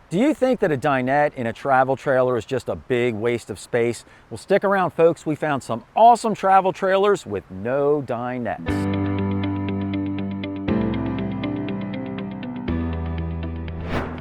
Do you think that a dinette in a travel trailer is just a big waste of space? Well, stick around, folks. We found some awesome travel trailers with no dinettes.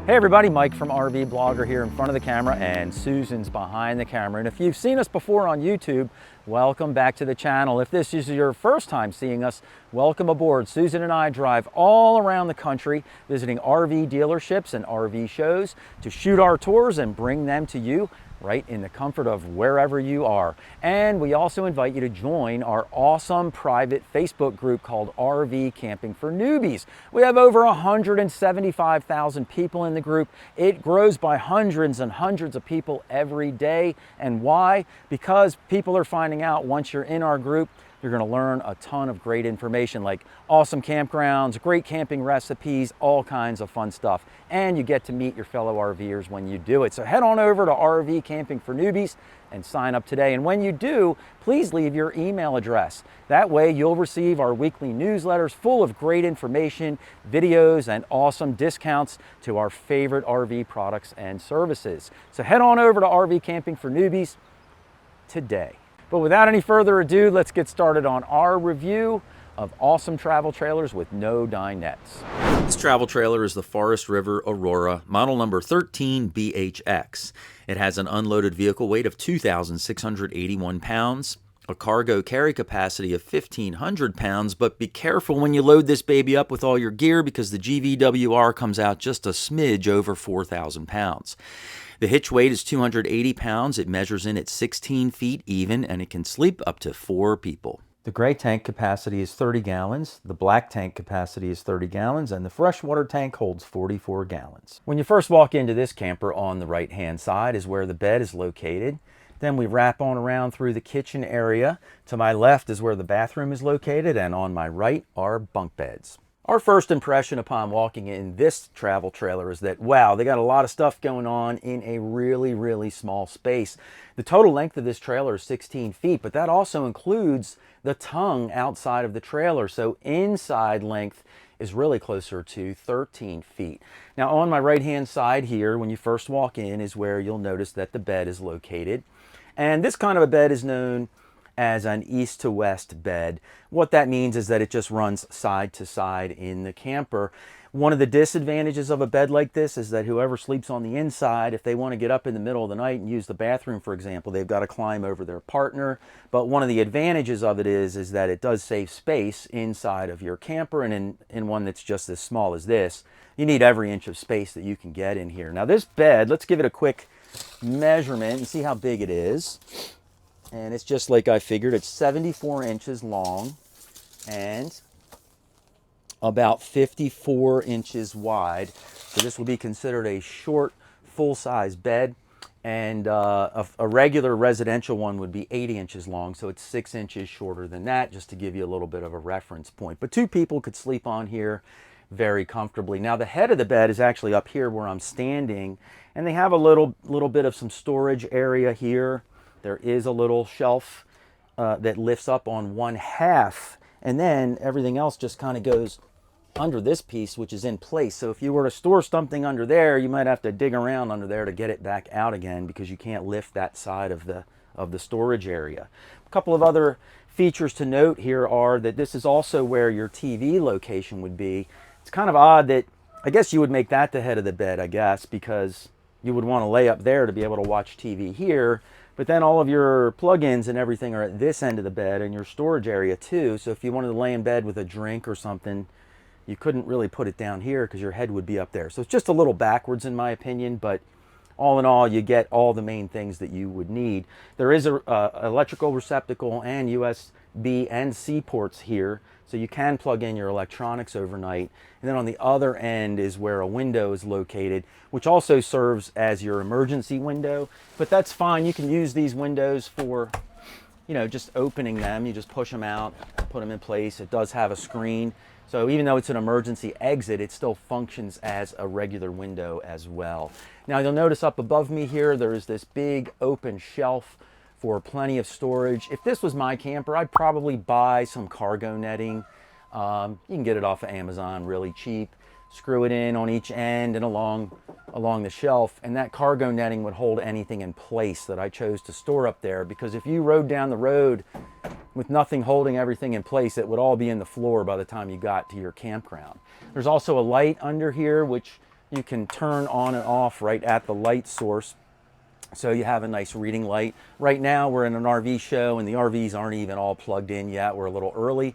Hey everybody, Mike from RVBlogger here in front of the camera, and Susan's behind the camera. And if you've seen us before on YouTube, welcome back to the channel. If this is your first time seeing us, welcome aboard. Susan and I drive all around the country visiting RV dealerships and RV shows to shoot our tours and bring them to you right in the comfort of wherever you are. And we also invite you to join our awesome private Facebook group called RV Camping for Newbies. We have over 175,000 people in the group. It grows by hundreds and hundreds of people every day. And why? Because people are finding out once you're in our group, you're going to learn a ton of great information like awesome campgrounds, great camping recipes, all kinds of fun stuff. And you get to meet your fellow RVers when you do it. So head on over to RV Camping for Newbies and sign up today. And when you do, please leave your email address. That way you'll receive our weekly newsletters full of great information, videos, and awesome discounts to our favorite RV products and services. So head on over to RV Camping for Newbies today. But without any further ado, let's get started on our review of awesome travel trailers with no dinettes. This travel trailer is the Forest River Aurora, model number 13BHX. It has an unloaded vehicle weight of 2,681 pounds, a cargo carry capacity of 1,500 pounds, but be careful when you load this baby up with all your gear because the GVWR comes out just a smidge over 4,000 pounds. The hitch weight is 280 pounds. It measures in at 16 feet even, and it can sleep up to 4 people. The gray tank capacity is 30 gallons, the black tank capacity is 30 gallons, and the freshwater tank holds 44 gallons. When you first walk into this camper, on the right-hand side is where the bed is located. Then we wrap on around through the kitchen area. To my left is where the bathroom is located, and on my right are bunk beds. Our first impression upon walking in this travel trailer is that, wow, they got a lot of stuff going on in a really, really small space. The total length of this trailer is 16 feet, but that also includes the tongue outside of the trailer. So inside length is really closer to 13 feet. Now on my right-hand side here, when you first walk in, is where you'll notice that the bed is located. And this kind of a bed is known as an east to west bed. What that means is that it just runs side to side in the camper. One of the disadvantages of a bed like this is that whoever sleeps on the inside, if they want to get up in the middle of the night and use the bathroom, for example, they've got to climb over their partner. But one of the advantages of it is that it does save space inside of your camper, and in one that's just as small as this, you need every inch of space that you can get in here. Now this bed, let's give it a quick measurement and see how big it is. And it's just like I figured. It's 74 inches long and about 54 inches wide. So this will be considered a short, full-size bed. And a regular residential one would be 80 inches long. So it's 6 inches shorter than that, just to give you a little bit of a reference point. But 2 people could sleep on here very comfortably. Now the head of the bed is actually up here where I'm standing. And they have a little bit of some storage area here. There is a little shelf that lifts up on one half, and then everything else just kind of goes under this piece, which is in place. So if you were to store something under there, you might have to dig around under there to get it back out again because you can't lift that side of the storage area. A couple of other features to note here are that this is also where your TV location would be. It's kind of odd that, I guess you would make that the head of the bed, I guess, because you would want to lay up there to be able to watch TV here. But then all of your plug-ins and everything are at this end of the bed and your storage area too. So if you wanted to lay in bed with a drink or something, you couldn't really put it down here because your head would be up there. So it's just a little backwards in my opinion, but all in all, you get all the main things that you would need. There is a electrical receptacle and USB and C ports here. So you can plug in your electronics overnight. And then on the other end is where a window is located, which also serves as your emergency window. But that's fine. You can use these windows for, you know, just opening them. You just push them out, put them in place. It does have a screen. So even though it's an emergency exit, it still functions as a regular window as well. Now you'll notice up above me here, there is this big open shelf for plenty of storage. If this was my camper, I'd probably buy some cargo netting. You can get it off of Amazon really cheap. screw it in on each end and along the shelf, and that cargo netting would hold anything in place that I chose to store up there, because if you rode down the road with nothing holding everything in place, it would all be in the floor by the time you got to your campground. There's also a light under here which you can turn on and off right at the light source, so you have a nice reading light. Right now we're in an RV show and the RVs aren't even all plugged in yet. We're a little early,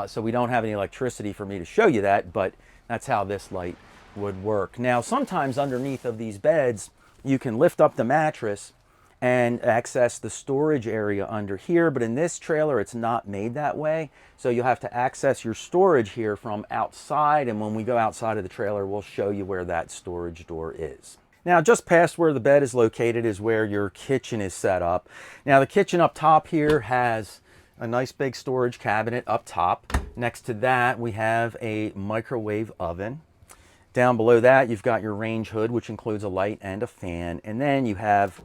so we don't have any electricity for me to show you that, but that's how this light would work. Now sometimes underneath of these beds you can lift up the mattress and access the storage area under here, but in this trailer it's not made that way, so you'll have to access your storage here from outside, and when we go outside of the trailer we'll show you where that storage door is. Now just past where the bed is located is where your kitchen is set up. Now the kitchen up top here has a nice big storage cabinet up top. Next to that we have a microwave oven. Down below that you've got your range hood, which includes a light and a fan, and then you have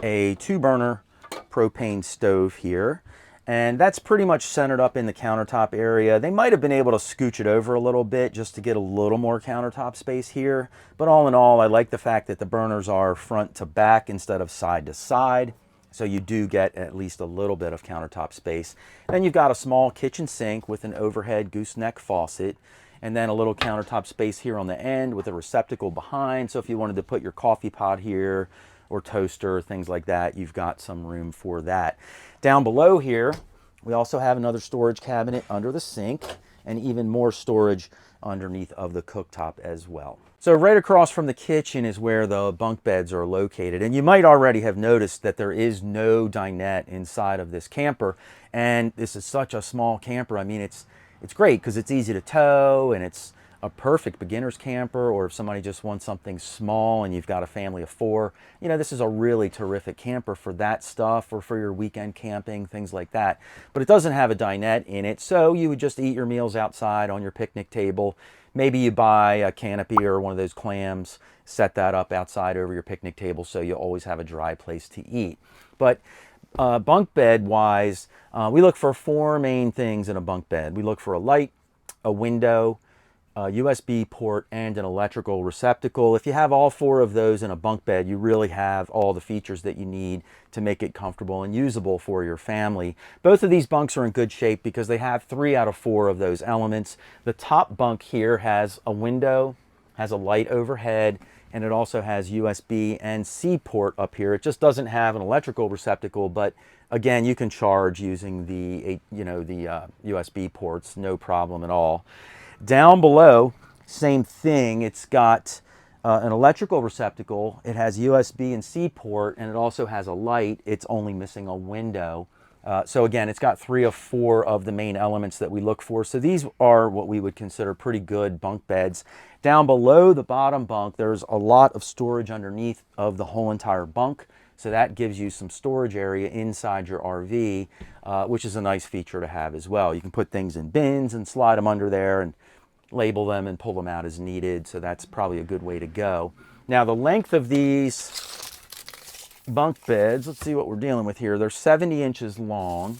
a 2-burner propane stove here, and that's pretty much centered up in the countertop area. They might have been able to scooch it over a little bit just to get a little more countertop space here, but all in all I like the fact that the burners are front to back instead of side to side, so you do get at least a little bit of countertop space. Then you've got a small kitchen sink with an overhead gooseneck faucet, and then a little countertop space here on the end with a receptacle behind, so if you wanted to put your coffee pot here or toaster, things like that, you've got some room for that. Down below here we also have another storage cabinet under the sink, and even more storage underneath of the cooktop as well. So right across from the kitchen is where the bunk beds are located, and you might already have noticed that there is no dinette inside of this camper, and this is such a small camper. I mean, it's great because it's easy to tow, and it's a perfect beginner's camper, or if somebody just wants something small and you've got a family of 4, you know, this is a really terrific camper for that stuff, or for your weekend camping, things like that. But it doesn't have a dinette in it, so you would just eat your meals outside on your picnic table. Maybe you buy a canopy or one of those clams, set that up outside over your picnic table so you always have a dry place to eat. But bunk bed wise, we look for 4 main things in a bunk bed. We look for a light, a window, a USB port, and an electrical receptacle. If you have all 4 of those in a bunk bed, you really have all the features that you need to make it comfortable and usable for your family. Both of these bunks are in good shape because they have 3 out of 4 of those elements. The top bunk here has a window, has a light overhead, and it also has USB and C port up here. It just doesn't have an electrical receptacle, but again, you can charge using the USB ports, no problem at all. Down below, same thing. It's got an electrical receptacle. It has USB and C port, and it also has a light. It's only missing a window. So again, it's got 3 of 4 of the main elements that we look for. So these are what we would consider pretty good bunk beds. Down below the bottom bunk, there's a lot of storage underneath of the whole entire bunk. So that gives you some storage area inside your RV, which is a nice feature to have as well. You can put things in bins and slide them under there and label them and pull them out as needed. So that's probably a good way to go. Now the length of these bunk beds, let's see what we're dealing with here. They're 70 inches long.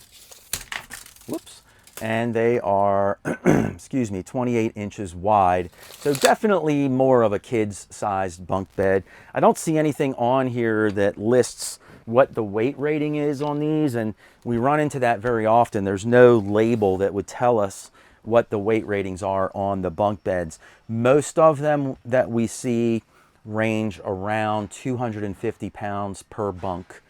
Whoops. And they are, excuse me, 28 inches wide. So definitely more of a kid's sized bunk bed. I don't see anything on here that lists what the weight rating is on these, and we run into that very often. There's no label that would tell us what the weight ratings are on the bunk beds. Most of them that we see range around 250 pounds per bunk.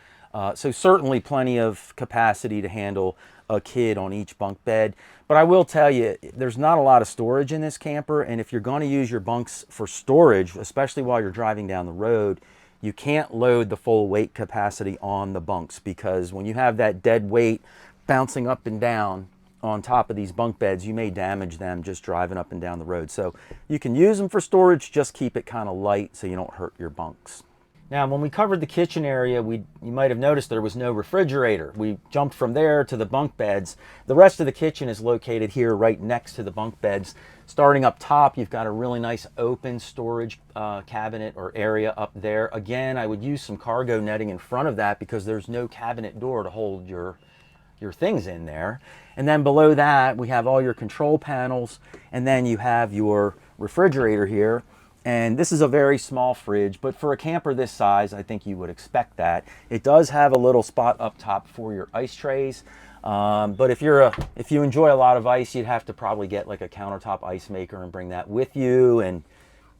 So certainly plenty of capacity to handle a kid on each bunk bed. But I will tell you, there's not a lot of storage in this camper, and if you're going to use your bunks for storage, especially while you're driving down the road, you can't load the full weight capacity on the bunks, because when you have that dead weight bouncing up and down on top of these bunk beds, you may damage them just driving up and down the road. So you can use them for storage, just keep it kind of light so you don't hurt your bunks. Now, when we covered the kitchen area, you might have noticed there was no refrigerator. We jumped from there to the bunk beds. The rest of the kitchen is located here right next to the bunk beds. Starting up top, you've got a really nice open storage cabinet or area up there. Again, I would use some cargo netting in front of that because there's no cabinet door to hold your things in there. And then below that, we have all your control panels, and then you have your refrigerator here. And this is a very small fridge, but for a camper this size, I think you would expect that. It does have a little spot up top for your ice trays. But if you enjoy a lot of ice, you'd have to probably get like a countertop ice maker and bring that with you. And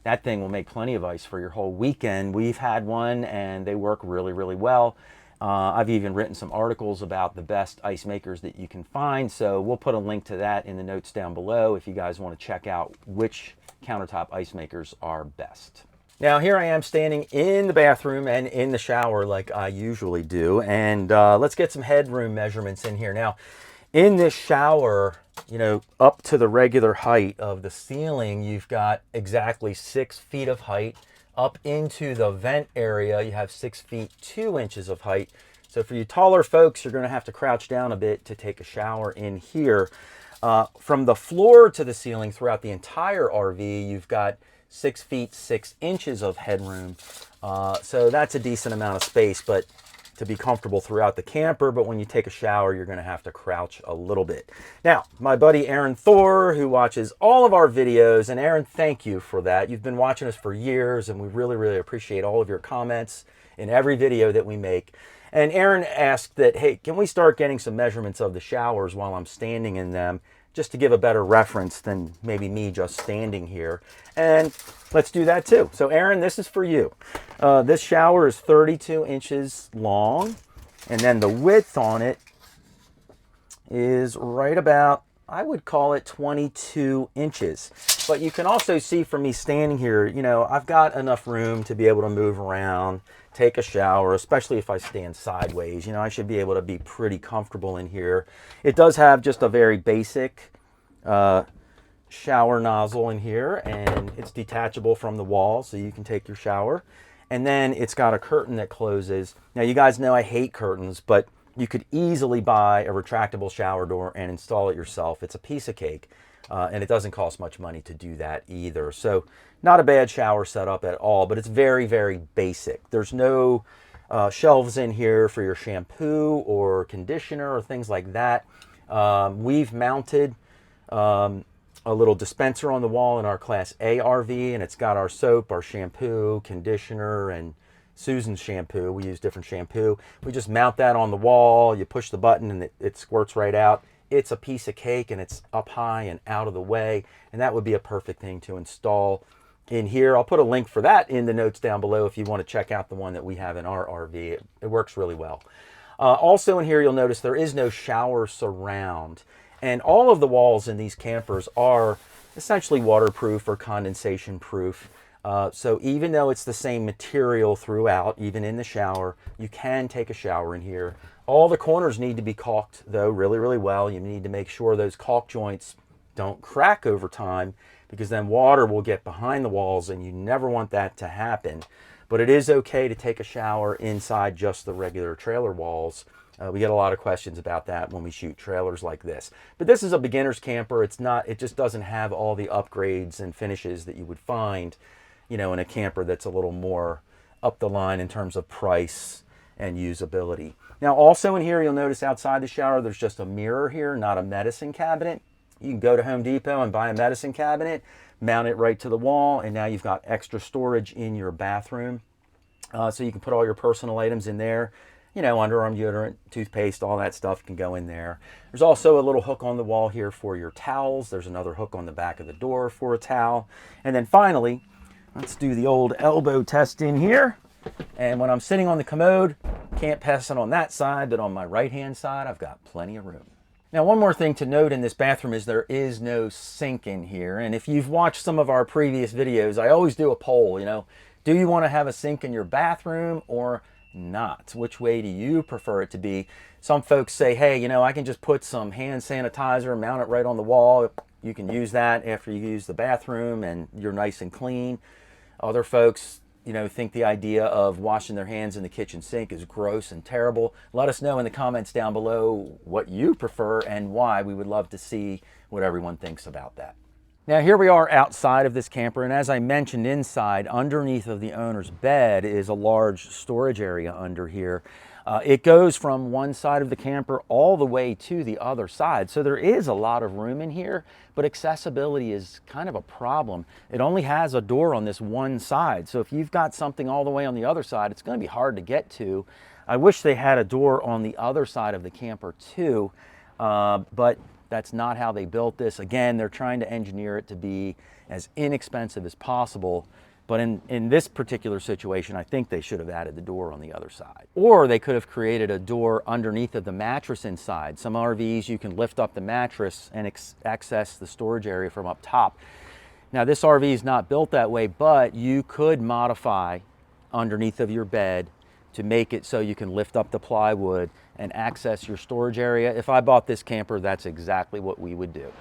that thing will make plenty of ice for your whole weekend. We've had one and they work really, really well. I've even written some articles about the best ice makers that you can find. So we'll put a link to that in the notes down below if you guys want to check out which countertop ice makers are best. Now here I am standing in the bathroom and in the shower like I usually do. And let's get some headroom measurements in here. Now in this shower, you know, up to the regular height of the ceiling, you've got exactly 6 feet of height. Up into the vent area, you have 6 feet 2 inches of height. So for you taller folks, you're going to have to crouch down a bit to take a shower in here. From the floor to the ceiling throughout the entire RV, you've got 6 feet 6 inches of headroom. So that's a decent amount of space, but to be comfortable throughout the camper. But when you take a shower, you're going to have to crouch a little bit. Now, my buddy Aaron Thor, who watches all of our videos, and Aaron, thank you for that. You've been watching us for years, and we really, really appreciate all of your comments in every video that we make. And Aaron asked that, hey, can we start getting some measurements of the showers while I'm standing in them, just to give a better reference than maybe me just standing here. And let's do that too. So Aaron, this is for you. This shower is 32 inches long, and then the width on it is right about, I would call it 22 inches. But you can also see from me standing here, you know, I've got enough room to be able to move around, take a shower, especially if I stand sideways. You know, I should be able to be pretty comfortable in here. It does have just a very basic shower nozzle in here, and it's detachable from the wall, so you can take your shower. And then it's got a curtain that closes. Now, you guys know I hate curtains, but you could easily buy a retractable shower door and install it yourself. It's a piece of cake, and it doesn't cost much money to do that either. So not a bad shower setup at all, but it's very, very basic. There's no shelves in here for your shampoo or conditioner or things like that. We've mounted a little dispenser on the wall in our Class A RV, and it's got our soap, our shampoo, conditioner, and Susan's shampoo. We use different shampoo. We just mount that on the wall. You push the button and it squirts right out. It's a piece of cake, and it's up high and out of the way, and that would be a perfect thing to install in here. I'll put a link for that in the notes down below if you want to check out the one that we have in our RV. It works really well. Also in here, you'll notice there is no shower surround. And all of the walls in these campers are essentially waterproof or condensation proof. So even though it's the same material throughout, even in the shower, you can take a shower in here. All the corners need to be caulked, though, really, really well. You need to make sure those caulk joints don't crack over time, because then water will get behind the walls, and you never want that to happen. But it is okay to take a shower inside just the regular trailer walls. We get a lot of questions about that when we shoot trailers like this. But this is a beginner's camper. It just doesn't have all the upgrades and finishes that you would find, you know, in a camper that's a little more up the line in terms of price and usability. Now, also in here, you'll notice outside the shower, there's just a mirror here, not a medicine cabinet. You can go to Home Depot and buy a medicine cabinet, mount it right to the wall, and now you've got extra storage in your bathroom. So you can put all your personal items in there. You know, underarm deodorant, toothpaste, all that stuff can go in there. There's also a little hook on the wall here for your towels. There's another hook on the back of the door for a towel. And then finally, let's do the old elbow test in here. And when I'm sitting on the commode, can't pass it on that side, but on my right-hand side, I've got plenty of room. Now, one more thing to note in this bathroom is there is no sink in here. And if you've watched some of our previous videos, I always do a poll, you know, do you want to have a sink in your bathroom or not? Which way do you prefer it to be? Some folks say, hey, you know, I can just put some hand sanitizer, mount it right on the wall. You can use that after you use the bathroom and you're nice and clean. Other folks, you know, think the idea of washing their hands in the kitchen sink is gross and terrible. Let us know in the comments down below what you prefer and why. We would love to see what everyone thinks about that. Now, here we are outside of this camper, and as I mentioned, inside, underneath of the owner's bed is a large storage area under here. It goes from one side of the camper all the way to the other side. So there is a lot of room in here, but accessibility is kind of a problem. It only has a door on this one side. So if you've got something all the way on the other side, it's going to be hard to get to. I wish they had a door on the other side of the camper too, but that's not how they built this. Again, they're trying to engineer it to be as inexpensive as possible. But in this particular situation, I think they should have added the door on the other side. Or they could have created a door underneath of the mattress inside. Some RVs, you can lift up the mattress and access the storage area from up top. Now this RV is not built that way, but you could modify underneath of your bed to make it so you can lift up the plywood and access your storage area. If I bought this camper, that's exactly what we would do.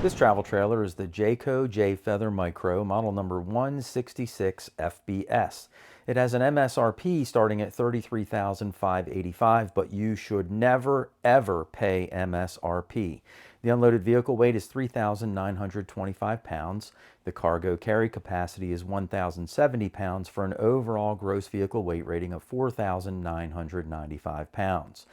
This travel trailer is the Jayco Jay Feather Micro, model number 166 FBS. It has an MSRP starting at $33,585, but you should never, ever pay MSRP. The unloaded vehicle weight is 3,925 pounds. The cargo carry capacity is 1,070 pounds for an overall gross vehicle weight rating of 4,995 pounds.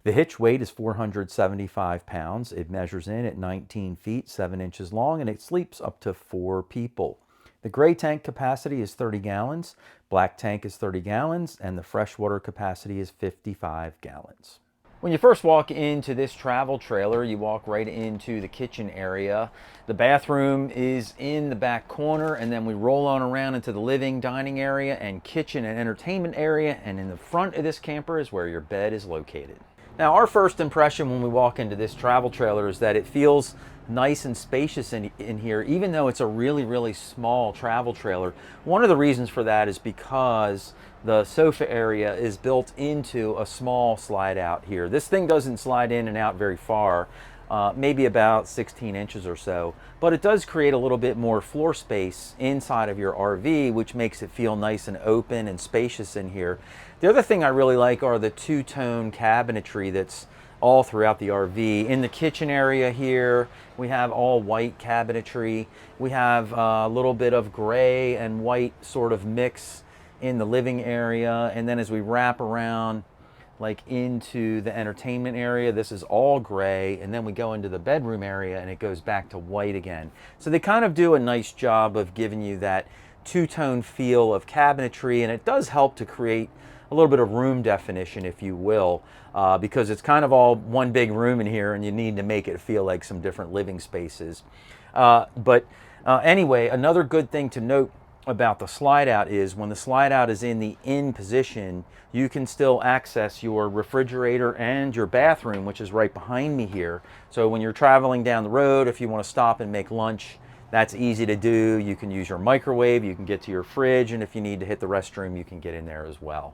The hitch weight is 475 pounds. It measures in at 19 feet, 7 inches long, and it sleeps up to 4 people. The gray tank capacity is 30 gallons, black tank is 30 gallons, and the freshwater capacity is 55 gallons. When you first walk into this travel trailer, you walk right into the kitchen area. The bathroom is in the back corner, and then we roll on around into the living, dining area, and kitchen and entertainment area, and in the front of this camper is where your bed is located. Now, our first impression when we walk into this travel trailer is that it feels nice and spacious in here, even though it's a really, really small travel trailer. One of the reasons for that is because the sofa area is built into a small slide out here. This thing doesn't slide in and out very far, maybe about 16 inches or so, but it does create a little bit more floor space inside of your RV, which makes it feel nice and open and spacious in here. The other thing I really like are the two-tone cabinetry that's all throughout the RV. In the kitchen area here, we have all white cabinetry. We have a little bit of gray and white sort of mix in the living area. And then as we wrap around like into the entertainment area, this is all gray. And then we go into the bedroom area and it goes back to white again. So they kind of do a nice job of giving you that two-tone feel of cabinetry, and it does help to create a little bit of room definition, if you will, because it's kind of all one big room in here and you need to make it feel like some different living spaces. Anyway, another good thing to note about the slide out is when the slide out is in the in position, you can still access your refrigerator and your bathroom, which is right behind me here. So when you're traveling down the road, if you want to stop and make lunch, that's easy to do. You can use your microwave, you can get to your fridge, and if you need to hit the restroom, you can get in there as well.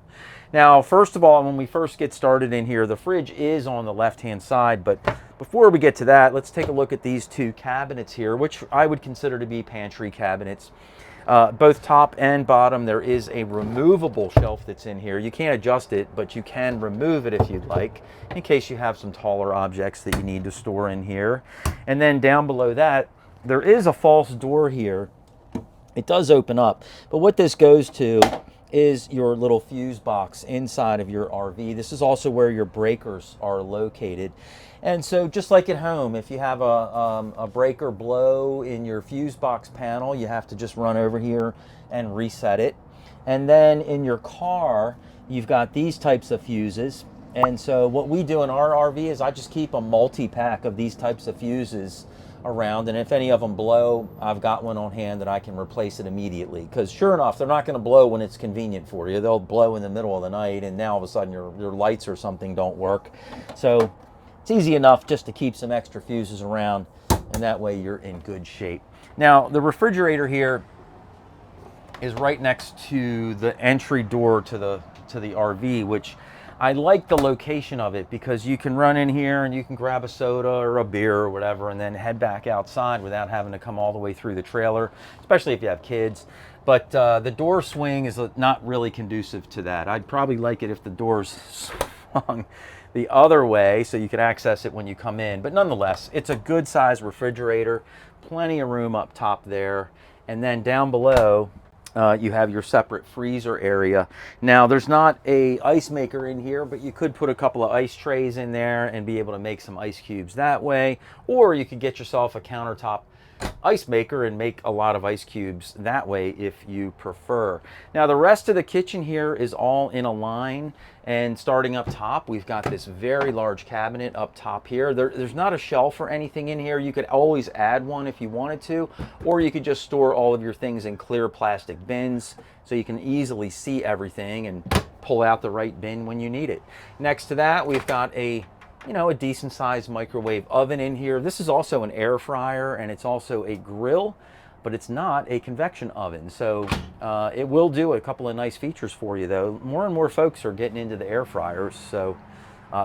Now, first of all, when we first get started in here, the fridge is on the left-hand side, but before we get to that, let's take a look at these two cabinets here, which I would consider to be pantry cabinets. Both top and bottom, there is a removable shelf that's in here. You can't adjust it, but you can remove it if you'd like, in case you have some taller objects that you need to store in here. And then down below that, there is a false door here. It does open up, but what this goes to is your little fuse box inside of your RV. This is also where your breakers are located. And so just like at home, if you have a breaker blow in your fuse box panel, you have to just run over here and reset it. And then in your car, you've got these types of fuses. And so what we do in our RV is I just keep a multi-pack of these types of fuses around, and if any of them blow, I've got one on hand that I can replace it immediately, because sure enough, they're not going to blow when it's convenient for you. They'll blow in the middle of the night, and now all of a sudden your lights or something don't work. So it's easy enough just to keep some extra fuses around, and that way you're in good shape. Now, the refrigerator here is right next to the entry door to the RV, which I like the location of it because you can run in here and you can grab a soda or a beer or whatever and then head back outside without having to come all the way through the trailer, especially if you have kids. But the door swing is not really conducive to that. I'd probably like it if the doors swung the other way so you could access it when you come in. But nonetheless, it's a good size refrigerator, plenty of room up top there. And then down below, You have your separate freezer area. Now there's not a ice maker in here, but you could put a couple of ice trays in there and be able to make some ice cubes that way, or you could get yourself a countertop ice maker and make a lot of ice cubes that way if you prefer. Now the rest of the kitchen here is all in a line, and starting up top we've got this very large cabinet up top here. There's not a shelf or anything in here. You could always add one if you wanted to, or you could just store all of your things in clear plastic bins so you can easily see everything and pull out the right bin when you need it. Next to that we've got a decent sized microwave oven in here. This is also an air fryer, and it's also a grill, but it's not a convection oven. So it will do a couple of nice features for you though. More and more folks are getting into the air fryers. So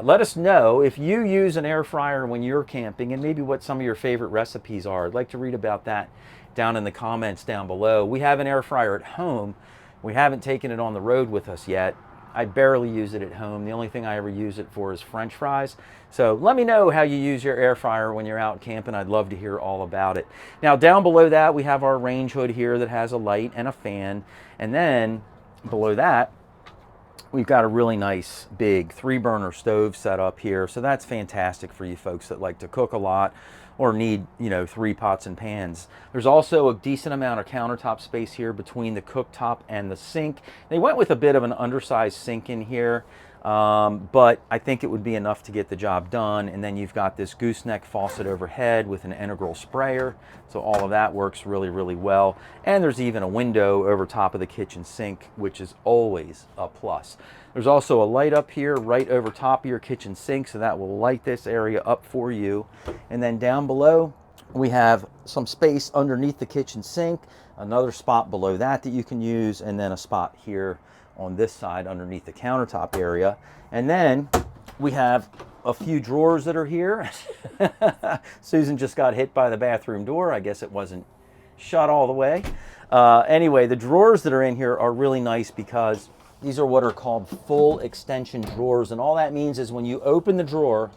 let us know if you use an air fryer when you're camping, and maybe what some of your favorite recipes are. I'd like to read about that down in the comments down below. We have an air fryer at home. We haven't taken it on the road with us yet. I barely use it at home. The only thing I ever use it for is French fries. So let me know how you use your air fryer when you're out camping. I'd love to hear all about it. Now down below that we have our range hood here that has a light and a fan. And then below that we've got a really nice big 3-burner stove set up here. So that's fantastic for you folks that like to cook a lot or need 3 pots and pans. There's also a decent amount of countertop space here between the cooktop and the sink. They went with a bit of an undersized sink in here, but I think it would be enough to get the job done. And then you've got this gooseneck faucet overhead with an integral sprayer, so all of that works really, really well. And there's even a window over top of the kitchen sink, which is always a plus. There's also a light up here right over top of your kitchen sink, so that will light this area up for you. And then down below we have some space underneath the kitchen sink, another spot below that you can use, and then a spot here on this side underneath the countertop area. And then we have a few drawers that are here. Susan just got hit by the bathroom door. I guess it wasn't shut all the way. Anyway, the drawers that are in here are really nice because these are what are called full extension drawers, and all that means is when you open the drawer,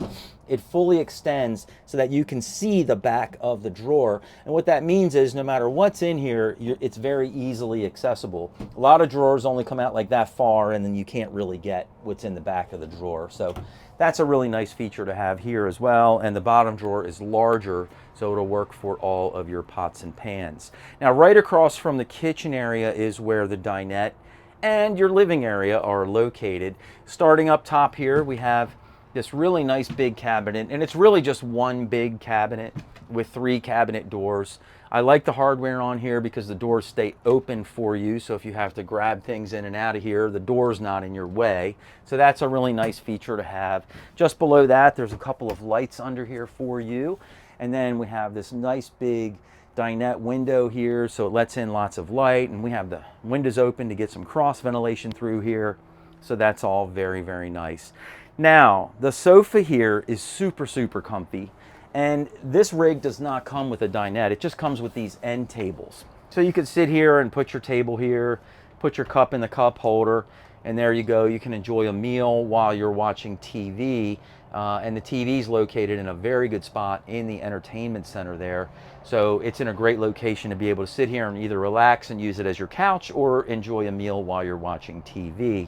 it fully extends so that you can see the back of the drawer. And what that means is no matter what's in here, it's very easily accessible. A lot of drawers only come out like that far, and then you can't really get what's in the back of the drawer. So that's a really nice feature to have here as well. And the bottom drawer is larger, so it'll work for all of your pots and pans. Now right across from the kitchen area is where the dinette and your living area are located. Starting up top here, we have this really nice big cabinet, and it's really just one big cabinet with 3 cabinet doors. I like the hardware on here because the doors stay open for you, so if you have to grab things in and out of here, the door's not in your way. So that's a really nice feature to have. Just below that, there's a couple of lights under here for you. And then we have this nice big dinette window here, so it lets in lots of light, and we have the windows open to get some cross ventilation through here. So that's all very, very nice. Now, the sofa here is super, super comfy, and this rig does not come with a dinette. It just comes with these end tables. So you can sit here and put your table here, put your cup in the cup holder, and there you go. You can enjoy a meal while you're watching TV. And the TV is located in a very good spot in the entertainment center there. So it's in a great location to be able to sit here and either relax and use it as your couch or enjoy a meal while you're watching TV.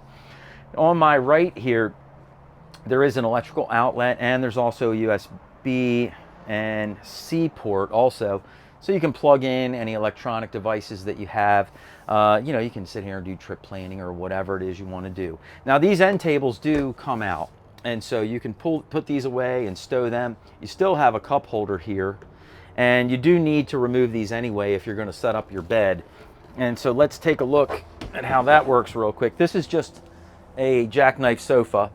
On my right here, there is an electrical outlet, and there's also a USB and C port also. So you can plug in any electronic devices that you have. You can sit here and do trip planning or whatever it is you want to do. Now these end tables do come out, and so you can put these away and stow them. You still have a cup holder here, and you do need to remove these anyway if you're going to set up your bed. And so let's take a look at how that works real quick. This is just a jackknife sofa.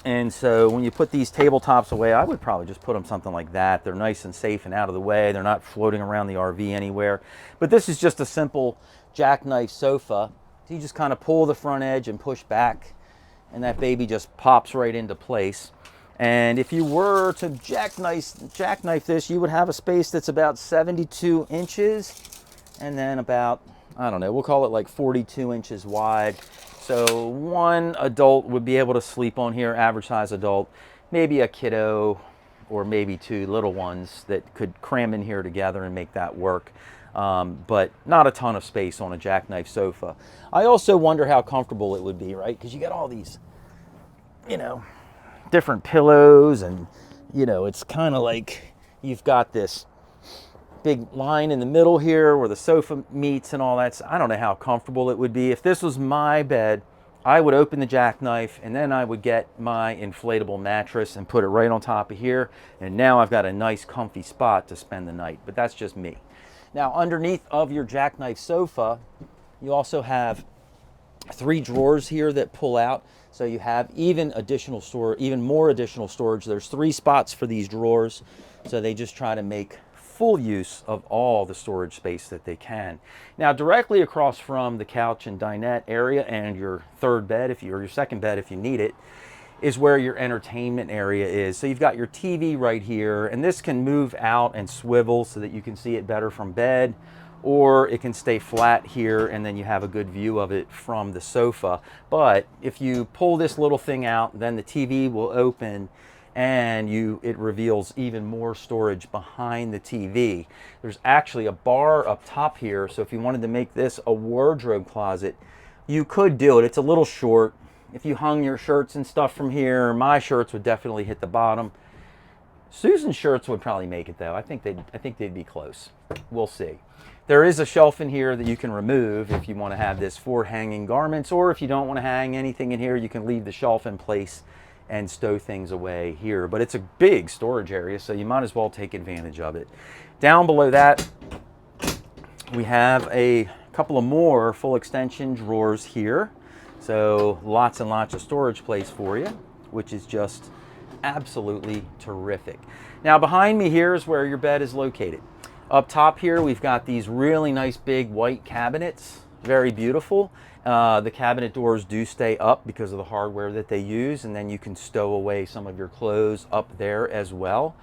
And so when you put these tabletops away, I would probably just put them something like that. They're nice and safe and out of the way. They're not floating around the RV anywhere. But this is just a simple jackknife sofa. So you just kind of pull the front edge and push back, and that baby just pops right into place. And if you were to jackknife this, you would have a space that's about 72 inches and then about, I don't know, we'll call it like 42 inches wide. So one adult would be able to sleep on here, average size adult, maybe a kiddo or maybe 2 little ones that could cram in here together and make that work. but not a ton of space on a jackknife sofa. I also wonder how comfortable it would be, right? Because you got all these, you know, different pillows, and, you know, it's kind of like you've got this big line in the middle here where the sofa meets and all that. So I don't know how comfortable it would be. If this was my bed, I would open the jackknife and then I would get my inflatable mattress and put it right on top of here. And now I've got a nice comfy spot to spend the night, but that's just me. Now, underneath of your jackknife sofa, you also have 3 drawers here that pull out. So you have even more additional storage. There's 3 spots for these drawers. So they just try to make full use of all the storage space that they can. Now, directly across from the couch and dinette area and your third bed, or your second bed if you need it, is where your entertainment area is. So you've got your TV right here, and this can move out and swivel so that you can see it better from bed, or it can stay flat here and then you have a good view of it from the sofa. But if you pull this little thing out, then the TV will open and it reveals even more storage behind the TV. There's actually a bar up top here, so if you wanted to make this a wardrobe closet, you could do it. It's a little short. If you hung your shirts and stuff from here, my shirts would definitely hit the bottom. Susan's shirts would probably make it though. I think they'd be close. We'll see. There is a shelf in here that you can remove if you want to have this for hanging garments, or if you don't want to hang anything in here, you can leave the shelf in place and stow things away here. But it's a big storage area, so you might as well take advantage of it. Down below that, we have a couple of more full extension drawers here. So lots and lots of storage place for you, which is just absolutely terrific. Now behind me here is where your bed is located. Up top here, we've got these really nice big white cabinets, very beautiful. The cabinet doors do stay up because of the hardware that they use, and then you can stow away some of your clothes up there as well.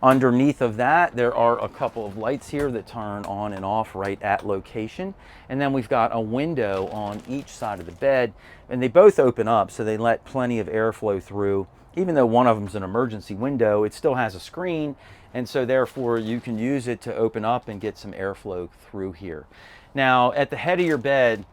Underneath of that, there are a couple of lights here that turn on and off right at location. And then we've got a window on each side of the bed, and they both open up, so they let plenty of airflow through. Even though one of them is an emergency window, it still has a screen, and so therefore you can use it to open up and get some airflow through here. Now, at the head of your bed,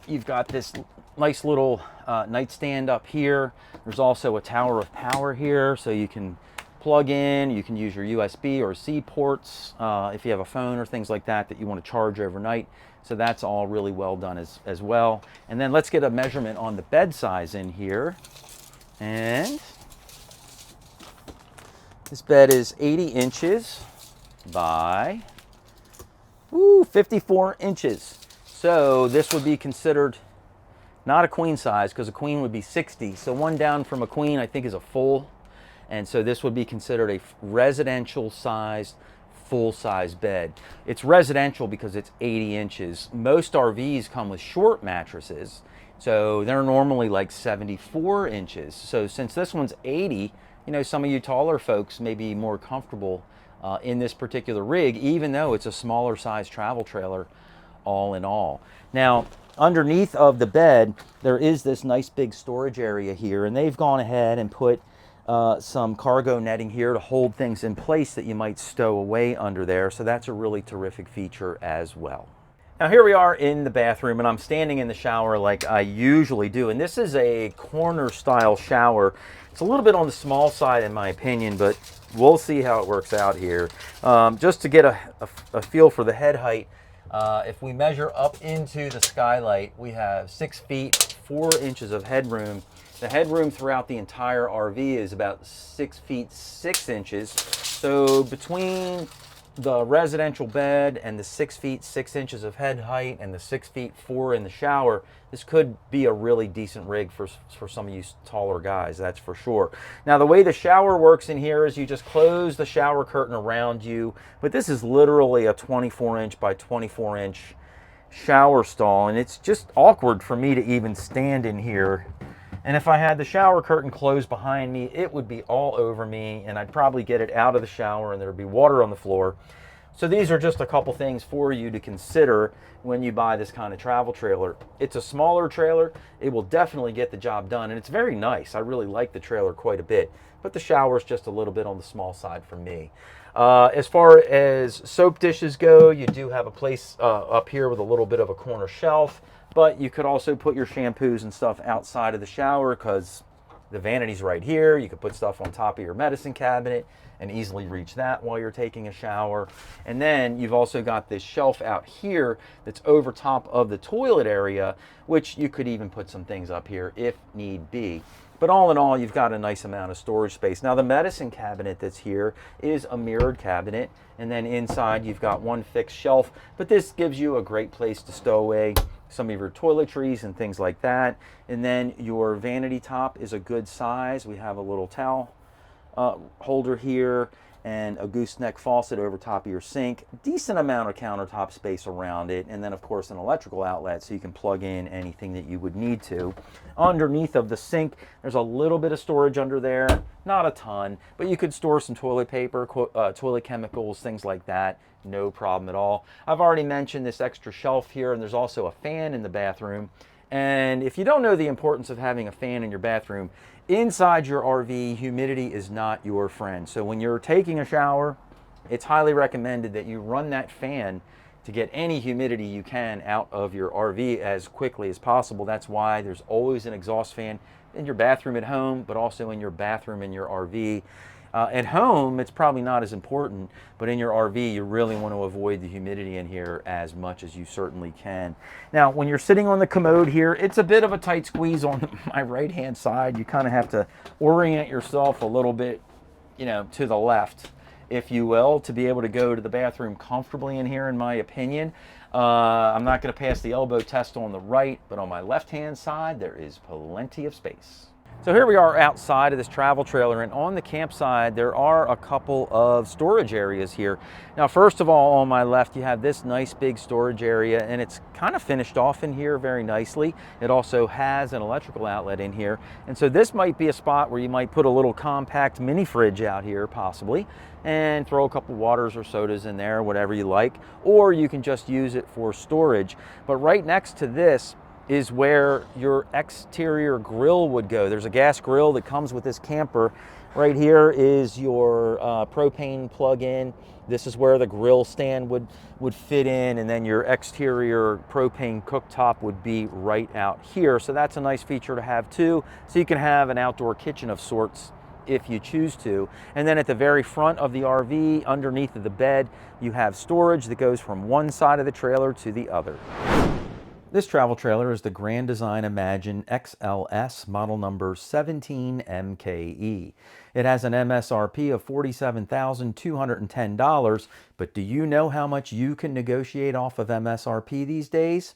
you've got this nice little nightstand up here. There's also a tower of power here, so you can plug in, you can use your USB or C ports if you have a phone or things like that you want to charge overnight. So that's all really well done as well. And then let's get a measurement on the bed size in here. And this bed is 80 inches by 54 inches. So this would be considered not a queen size, because a queen would be 60. So one down from a queen I think is a full. And so this would be considered a residential sized, full size bed. It's residential because it's 80 inches. Most RVs come with short mattresses, so they're normally like 74 inches. So since this one's 80, you know, some of you taller folks may be more comfortable in this particular rig, even though it's a smaller size travel trailer all in all. Now, underneath of the bed, there is this nice big storage area here, and they've gone ahead and put some cargo netting here to hold things in place that you might stow away under there. So that's a really terrific feature as well. Now here we are in the bathroom, and I'm standing in the shower like I usually do. And this is a corner style shower. It's a little bit on the small side in my opinion, but we'll see how it works out here. Just to get a feel for the head height, if we measure up into the skylight, we have 6 feet 4 inches of headroom. The headroom throughout the entire RV is about 6 feet 6 inches. So between the residential bed and the 6 feet 6 inches of head height and the 6 feet 4 in the shower, this could be a really decent rig for some of you taller guys, that's for sure. Now the way the shower works in here is you just close the shower curtain around you, but this is literally a 24 inch by 24 inch shower stall, and it's just awkward for me to even stand in here. And if I had the shower curtain closed behind me, it would be all over me, and I'd probably get it out of the shower and there'd be water on the floor. So these are just a couple things for you to consider when you buy this kind of travel trailer. It's a smaller trailer. It will definitely get the job done, and it's very nice. I really like the trailer quite a bit, but the shower is just a little bit on the small side for me. As far as soap dishes go, you do have a place up here with a little bit of a corner shelf, but you could also put your shampoos and stuff outside of the shower because the vanity's right here. You could put stuff on top of your medicine cabinet and easily reach that while you're taking a shower. And then you've also got this shelf out here that's over top of the toilet area, which you could even put some things up here if need be. But all in all, you've got a nice amount of storage space. Now the medicine cabinet that's here is a mirrored cabinet, and then inside you've got one fixed shelf, but this gives you a great place to stow away some of your toiletries and things like that. And then your vanity top is a good size. We have a little towel holder here and a gooseneck faucet over top of your sink. Decent amount of countertop space around it, and then of course an electrical outlet so you can plug in anything that you would need to. Underneath of the sink, there's a little bit of storage under there, not a ton, but you could store some toilet paper, toilet chemicals, things like that. No problem at all. I've already mentioned this extra shelf here, and there's also a fan in the bathroom. And if you don't know the importance of having a fan in your bathroom, inside your RV, humidity is not your friend. So when you're taking a shower, it's highly recommended that you run that fan to get any humidity you can out of your RV as quickly as possible. That's why there's always an exhaust fan in your bathroom at home, but also in your bathroom in your RV. At home, it's probably not as important, but in your RV, you really want to avoid the humidity in here as much as you certainly can. Now, when you're sitting on the commode here, it's a bit of a tight squeeze on my right-hand side. You kind of have to orient yourself a little bit, you know, to the left, if you will, to be able to go to the bathroom comfortably in here, in my opinion. I'm not going to pass the elbow test on the right, but on my left-hand side, there is plenty of space. So here we are outside of this travel trailer, and on the campsite there are a couple of storage areas here. Now first of all, on my left you have this nice big storage area, and it's kind of finished off in here very nicely. It also has an electrical outlet in here, and so this might be a spot where you might put a little compact mini fridge out here possibly, and throw a couple waters or sodas in there, whatever you like, or you can just use it for storage. But right next to this is where your exterior grill would go. There's a gas grill that comes with this camper. Right here is your propane plug-in. This is where the grill stand would fit in, and then your exterior propane cooktop would be right out here. So that's a nice feature to have too. So you can have an outdoor kitchen of sorts if you choose to. And then at the very front of the RV, underneath of the bed, you have storage that goes from one side of the trailer to the other. This travel trailer is the Grand Design Imagine XLS model number 17MKE. It has an MSRP of $47,210, but do you know how much you can negotiate off of MSRP these days?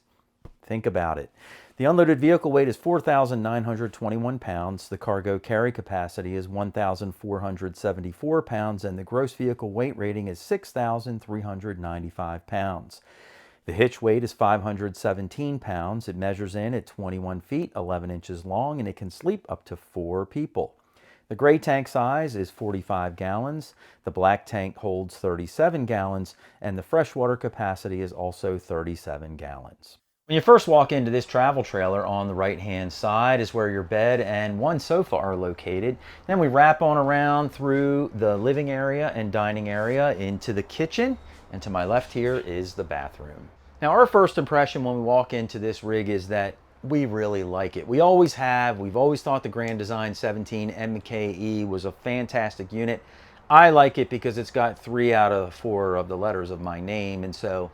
Think about it. The unloaded vehicle weight is 4,921 pounds, the cargo carry capacity is 1,474 pounds, and the gross vehicle weight rating is 6,395 pounds. The hitch weight is 517 pounds. It measures in at 21 feet, 11 inches long, and it can sleep up to 4 people. The gray tank size is 45 gallons. The black tank holds 37 gallons, and the freshwater capacity is also 37 gallons. When you first walk into this travel trailer, on the right-hand side is where your bed and one sofa are located. Then we wrap on around through the living area and dining area into the kitchen, and to my left here is the bathroom. Now, our first impression when we walk into this rig is that we really like it. We always have. We've always thought the Grand Design 17 MKE was a fantastic unit. I like it because it's got 3 out of 4 of the letters of my name, and so,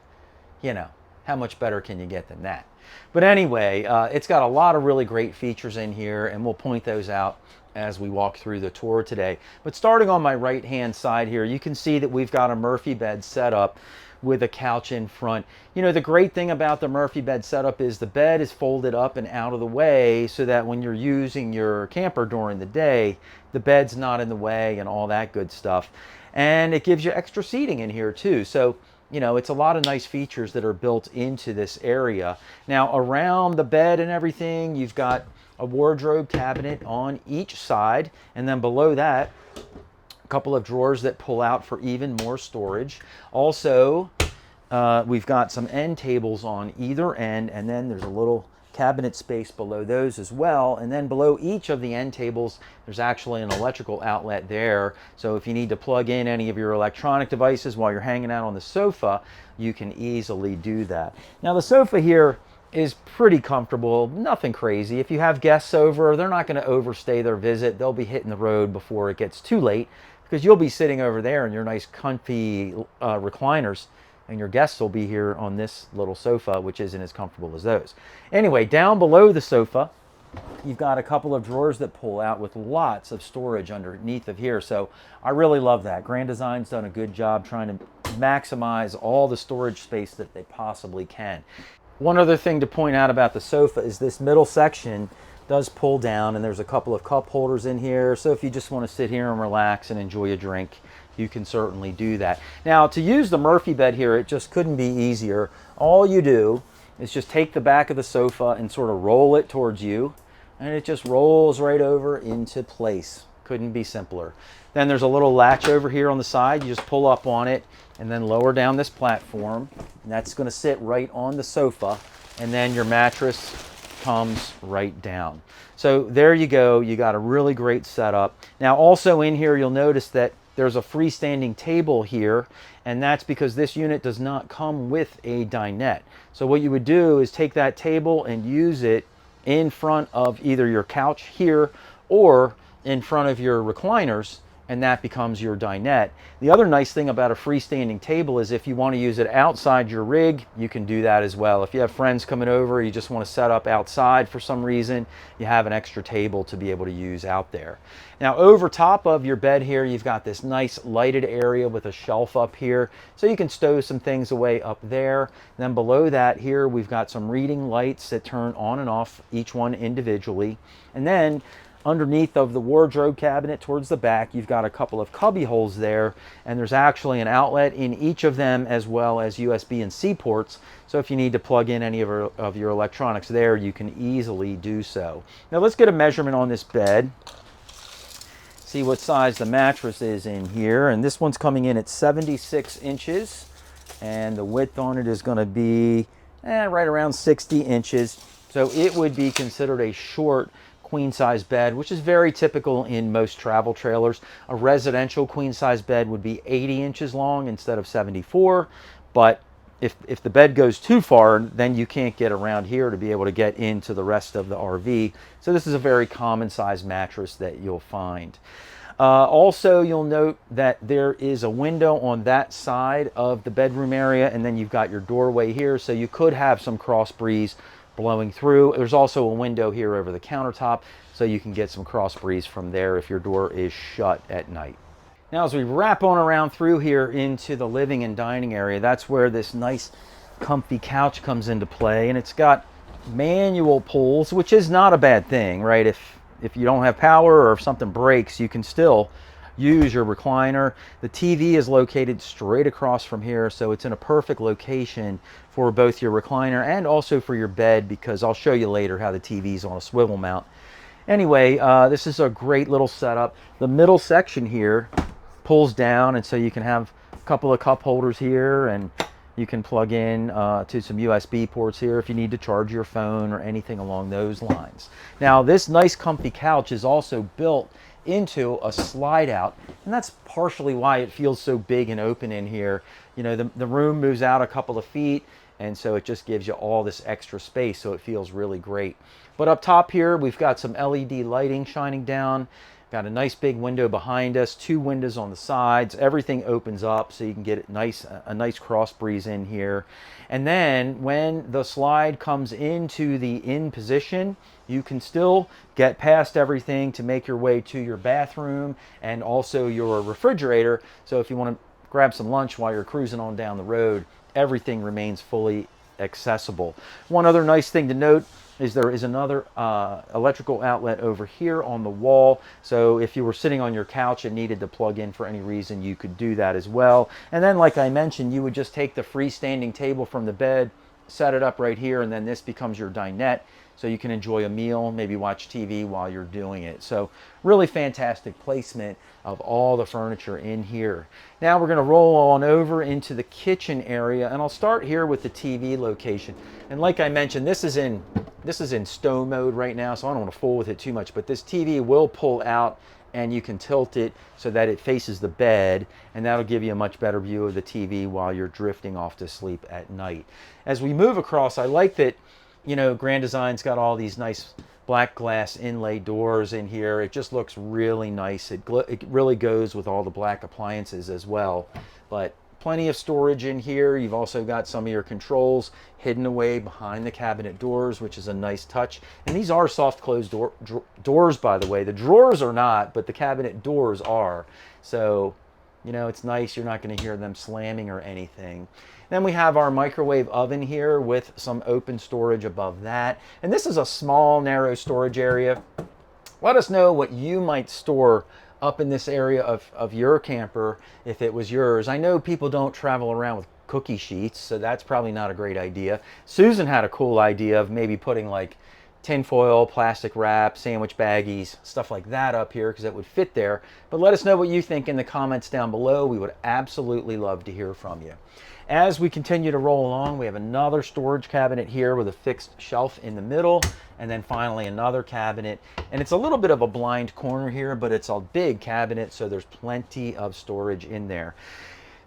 you know, how much better can you get than that? But anyway, it's got a lot of really great features in here, and we'll point those out as we walk through the tour today. But starting on my right-hand side here, you can see that we've got a Murphy bed set up with a couch in front. You know, the great thing about the Murphy bed setup is the bed is folded up and out of the way so that when you're using your camper during the day, the bed's not in the way and all that good stuff. And it gives you extra seating in here too. So, you know, it's a lot of nice features that are built into this area. Now, around the bed and everything, you've got a wardrobe cabinet on each side, and then below that, a couple of drawers that pull out for even more storage. Also, we've got some end tables on either end, and then there's a little cabinet space below those as well. And then below each of the end tables, there's actually an electrical outlet there. So if you need to plug in any of your electronic devices while you're hanging out on the sofa, you can easily do that. Now the sofa here is pretty comfortable, nothing crazy. If you have guests over, they're not going to overstay their visit. They'll be hitting the road before it gets too late, because you'll be sitting over there in your nice comfy recliners, and your guests will be here on this little sofa, which isn't as comfortable as those. Anyway, down below the sofa, you've got a couple of drawers that pull out with lots of storage underneath of here. So I really love that. Grand Design's done a good job trying to maximize all the storage space that they possibly can. One other thing to point out about the sofa is this middle section does pull down, and there's a couple of cup holders in here. So if you just want to sit here and relax and enjoy a drink, you can certainly do that. Now, to use the Murphy bed here, it just couldn't be easier. All you do is just take the back of the sofa and sort of roll it towards you, and it just rolls right over into place. Couldn't be simpler. Then there's a little latch over here on the side. You just pull up on it and then lower down this platform, and that's going to sit right on the sofa, and then your mattress comes right down. So there you go. You got a really great setup. Now also in here, you'll notice that there's a freestanding table here, and that's because this unit does not come with a dinette. So what you would do is take that table and use it in front of either your couch here or in front of your recliners, and that becomes your dinette. The other nice thing about a freestanding table is if you want to use it outside your rig, you can do that as well. If you have friends coming over, you just want to set up outside for some reason, you have an extra table to be able to use out there. Now over top of your bed here, you've got this nice lighted area with a shelf up here, so you can stow some things away up there. And then below that here, we've got some reading lights that turn on and off, each one individually. And then underneath of the wardrobe cabinet towards the back, you've got a couple of cubby holes there, and there's actually an outlet in each of them, as well as USB and C ports. So if you need to plug in any of your electronics there, you can easily do so. Now let's get a measurement on this bed. See what size the mattress is in here. And this one's coming in at 76 inches. And the width on it is going to be right around 60 inches. So it would be considered a short queen size bed, which is very typical in most travel trailers. A residential queen size bed would be 80 inches long instead of 74. But if the bed goes too far, then you can't get around here to be able to get into the rest of the RV. So this is a very common size mattress that you'll find. Also, you'll note that there is a window on that side of the bedroom area, and then you've got your doorway here, so you could have some cross breeze blowing through. There's also a window here over the countertop, so you can get some cross breeze from there if your door is shut at night. Now as we wrap on around through here into the living and dining area, that's where this nice comfy couch comes into play, and it's got manual pulls, which is not a bad thing, right? If you don't have power or if something breaks, you can still use your recliner. The TV is located straight across from here, so it's in a perfect location for both your recliner and also for your bed, because I'll show you later how the TV's on a swivel mount. Anyway, this is a great little setup. The middle section here pulls down, and so you can have a couple of cup holders here, and you can plug in to some USB ports here if you need to charge your phone or anything along those lines. Now this nice comfy couch is also built into a slide out, and that's partially why it feels so big and open in here. You know, the room moves out a couple of feet, and so it just gives you all this extra space, so it feels really great. But up top here, we've got some LED lighting shining down. Got a nice big window behind us, two windows on the sides. Everything opens up so you can get a nice cross breeze in here. And then when the slide comes into the in position, you can still get past everything to make your way to your bathroom and also your refrigerator. So if you want to grab some lunch while you're cruising on down the road, everything remains fully accessible. One other nice thing to note is there is another electrical outlet over here on the wall. So if you were sitting on your couch and needed to plug in for any reason, you could do that as well. And then, like I mentioned, you would just take the freestanding table from the bed, set it up right here, and then this becomes your dinette. so you can enjoy a meal, maybe watch TV while you're doing it. So really fantastic placement of all the furniture in here. Now we're going to roll on over into the kitchen area, and I'll start here with the TV location. And like I mentioned, this is in stow mode right now, so I don't want to fool with it too much, but this TV will pull out and you can tilt it so that it faces the bed, and that'll give you a much better view of the TV while you're drifting off to sleep at night. As we move across, I like that, you know, Grand Design's got all these nice black glass inlay doors in here. It just looks really nice. It really goes with all the black appliances as well. But plenty of storage in here. You've also got some of your controls hidden away behind the cabinet doors, which is a nice touch. And these are soft closed doors, by the way. The drawers are not, but the cabinet doors are. So, you know, it's nice. You're not going to hear them slamming or anything. Then we have our microwave oven here with some open storage above that. And this is a small, narrow storage area. Let us know what you might store up in this area of your camper if it was yours. I know people don't travel around with cookie sheets, so that's probably not a great idea. Susan had a cool idea of maybe putting like tinfoil, plastic wrap, sandwich baggies, stuff like that up here because it would fit there. But let us know what you think in the comments down below. We would absolutely love to hear from you. As we continue to roll along, we have another storage cabinet here with a fixed shelf in the middle, and then finally another cabinet. And it's a little bit of a blind corner here, but it's a big cabinet, so there's plenty of storage in there.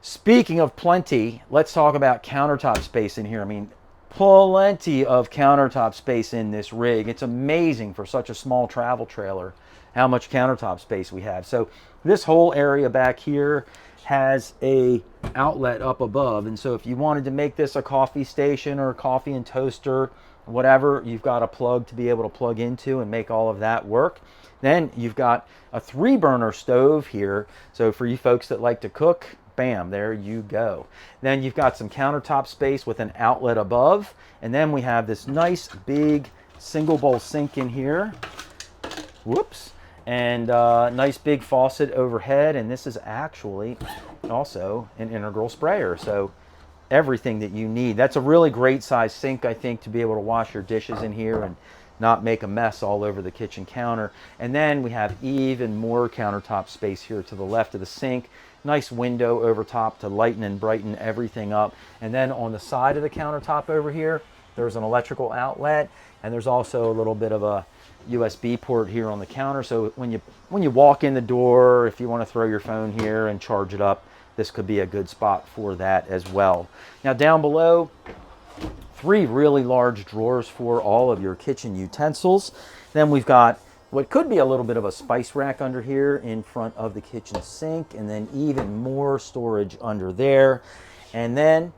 Speaking of plenty, let's talk about countertop space in here. I mean, plenty of countertop space in this rig. It's amazing for such a small travel trailer how much countertop space we have. So this whole area back here has a outlet up above, and so if you wanted to make this a coffee station or a coffee and toaster, whatever, you've got a plug to be able to plug into and make all of that work. Then you've got a 3-burner stove here, so for you folks that like to cook, bam, there you go. Then you've got some countertop space with an outlet above, and then we have this nice big single bowl sink in here. Whoops. And nice big faucet overhead, and this is actually also an integral sprayer, so everything that you need. That's a really great size sink, I think, to be able to wash your dishes in here and not make a mess all over the kitchen counter. And then we have even more countertop space here to the left of the sink. Nice window over top to lighten and brighten everything up. And then on the side of the countertop over here, there's an electrical outlet, and there's also a little bit of a USB port here on the counter, so when you walk in the door, if you want to throw your phone here and charge it up, this could be a good spot for that as well. Now down below, 3 really large drawers for all of your kitchen utensils. Then we've got what could be a little bit of a spice rack under here in front of the kitchen sink, and then even more storage under there. And then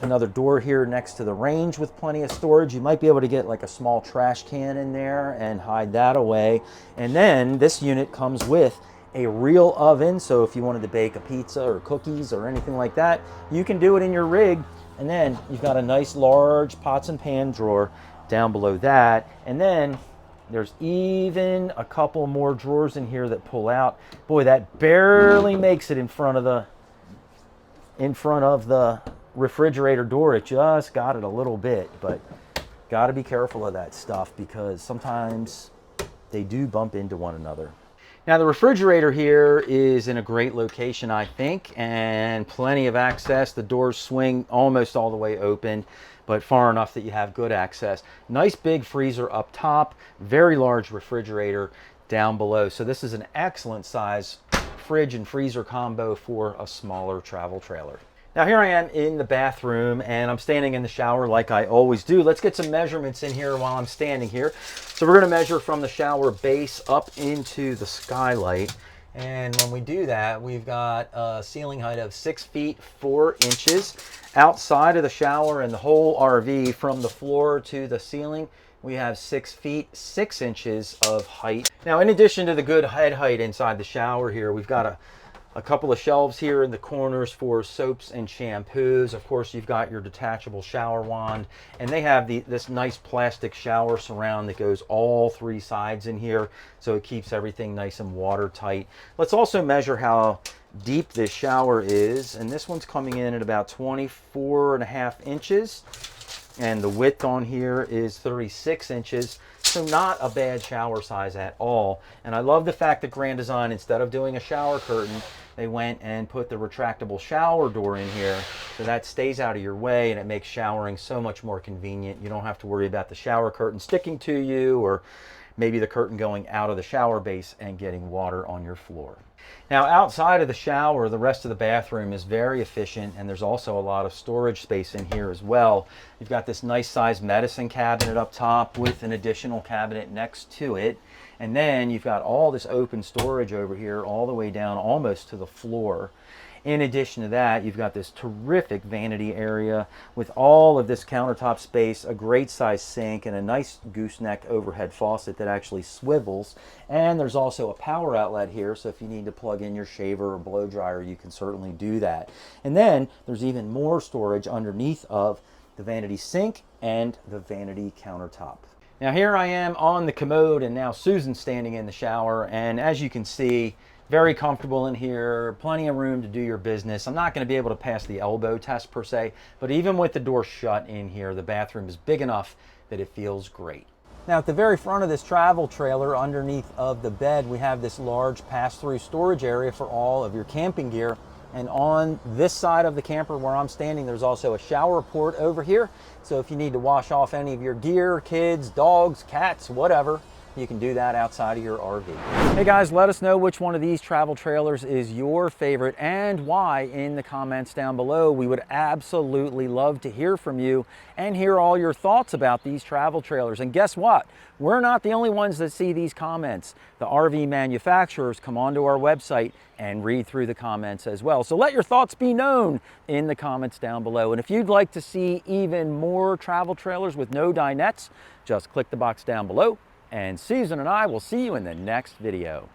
another door here next to the range with plenty of storage. You might be able to get like a small trash can in there and hide that away. And then this unit comes with a real oven, so if you wanted to bake a pizza or cookies or anything like that, you can do it in your rig. And then you've got a nice large pots and pan drawer down below that. And then there's even a couple more drawers in here that pull out. Boy, that barely makes it in front of the refrigerator door. It just got it a little bit, but got to be careful of that stuff because sometimes they do bump into one another. Now the refrigerator here is in a great location, I think, and plenty of access. The doors swing almost all the way open, but far enough that you have good access. Nice big freezer up top, very large refrigerator down below. So this is an excellent size fridge and freezer combo for a smaller travel trailer. Now here I am in the bathroom, and I'm standing in the shower like I always do. Let's get some measurements in here while I'm standing here. So we're going to measure from the shower base up into the skylight. And when we do that, we've got a ceiling height of 6 feet 4 inches. Outside of the shower and the whole RV, from the floor to the ceiling, we have 6 feet 6 inches of height. Now, in addition to the good head height inside the shower here, we've got a couple of shelves here in the corners for soaps and shampoos. Of course, you've got your detachable shower wand, and they have this nice plastic shower surround that goes all 3 sides in here, so it keeps everything nice and watertight. Let's also measure how deep this shower is, and this one's coming in at about 24.5 inches. and the width on here is 36 inches. So not a bad shower size at all. And I love the fact that Grand Design, instead of doing a shower curtain, they went and put the retractable shower door in here, so that stays out of your way and it makes showering so much more convenient. You don't have to worry about the shower curtain sticking to you, or maybe the curtain going out of the shower base and getting water on your floor. Now, outside of the shower, the rest of the bathroom is very efficient, and there's also a lot of storage space in here as well. You've got this nice sized medicine cabinet up top with an additional cabinet next to it. And then you've got all this open storage over here all the way down almost to the floor. In addition to that, you've got this terrific vanity area with all of this countertop space, a great size sink, and a nice gooseneck overhead faucet that actually swivels. And there's also a power outlet here, so if you need to plug in your shaver or blow dryer, you can certainly do that. And then there's even more storage underneath of the vanity sink and the vanity countertop. Now here I am on the commode, and now Susan's standing in the shower, and as you can see, very comfortable in here, plenty of room to do your business. I'm not going to be able to pass the elbow test per se, but even with the door shut in here, the bathroom is big enough that it feels great. Now at the very front of this travel trailer, underneath of the bed, we have this large pass-through storage area for all of your camping gear. And on this side of the camper where I'm standing, there's also a shower port over here. So if you need to wash off any of your gear, kids, dogs, cats, whatever, you can do that outside of your RV. Hey guys, let us know which one of these travel trailers is your favorite and why in the comments down below. We would absolutely love to hear from you and hear all your thoughts about these travel trailers. And guess what? We're not the only ones that see these comments. The RV manufacturers come onto our website and read through the comments as well. So let your thoughts be known in the comments down below. And if you'd like to see even more travel trailers with no dinettes, just click the box down below. And Susan and I will see you in the next video.